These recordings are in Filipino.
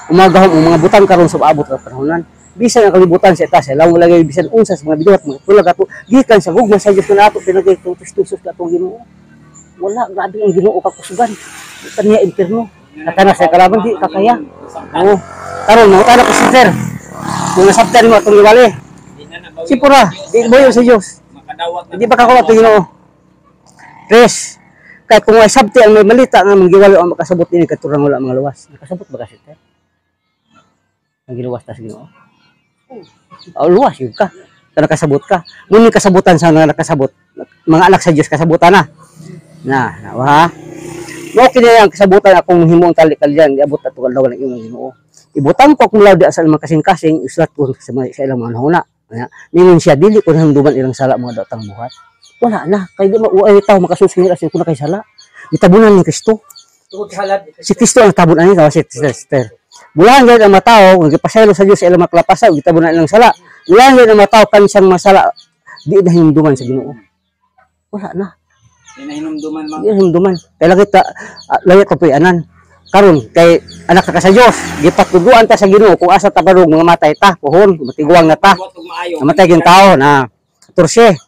umagahom ang mga butang karon sa abot nga panahonan. Bisan ang kalibutan sa itaas, law mo lagay bisan unsa sa mga binuhat mga tulag ato gikan sa gugma sa Dios na ato pinagay tustos ka atong Ginoo. Wala grabe ang Ginoo kakusugan. Kanya impierno. Katana sa kalaban di kakaya. Oo. Karon mo tala ko sister. Kung nasabtan mo atong liwali. Sipura, di mo sa Dios. Hindi ba kakuha ito Ginoo? Tres, kahit kung may sabti ang may malita nga manggiwalo ang makasabot ini katurang wala mga luwas. Nakasabot ba kasi ito? Ang giluwas tas Ginoo. Oh, luwas yun ka. Nakasabot ka. Muni kasabutan sa nakasabot. Mga anak sa Dios kasabutan na. Ha? No kini ang kasabutan akong himong tali-kalyan iabot ato kadlaw ng imong Ginoo. Ibutang ko kung laud sa mga kasing-kasing islat ko sa ilang mga nahuna. Ningon siya dili ko nahamduman ilang sala mga datang buhat. Wala na kay di mauay tawo makasusingil asin ko na kay sala. Gitabunan ni Kristo. Si Kristo ang tabon ani tawo si sister. Bulan gyud ang mataw nagipasaylo sa Dios sa ilang maklapasaw gitabunan ilang sala. Bulan gyud ang mataw kansang masala di na hinumduman sa Ginoo. Wala na. Di na hinumduman man. Di hinumduman. Kay lagi ta layat pa anan. Karon kay anak ka sa Dios gipatuduan ta sa Ginoo kung asa ta barog mga matay ta pohon matiguang na ta namatay gyud tao na 14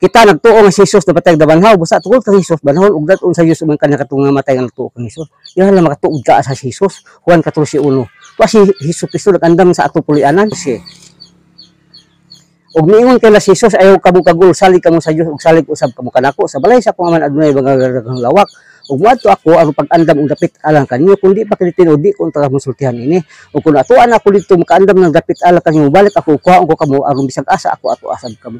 kita nagtuo nga si Jesus napatay dabanhaw busa tungod kang Jesus banhaw ug daton sa Dios man kanang katunga matay nga nagtuo kang Jesus diha lang makatuod ka sa Jesus Juan 14:1 wa si Jesus Kristo nagandam sa ato pulianan si ug niingon kay si Jesus ayaw kamo kagul salig kamo sa Dios ug salig usab kamo kanako sa balay sa akong man adunay mga lawak ug moadto ako aron pag-andam og dapit alang kanyo kundi pa kini di ko ta konsultihan ini ug kun atuan ako dito makaandam ng dapit alang kanyo balik ako kuha ko kamo aron bisag asa ako ato asab kamo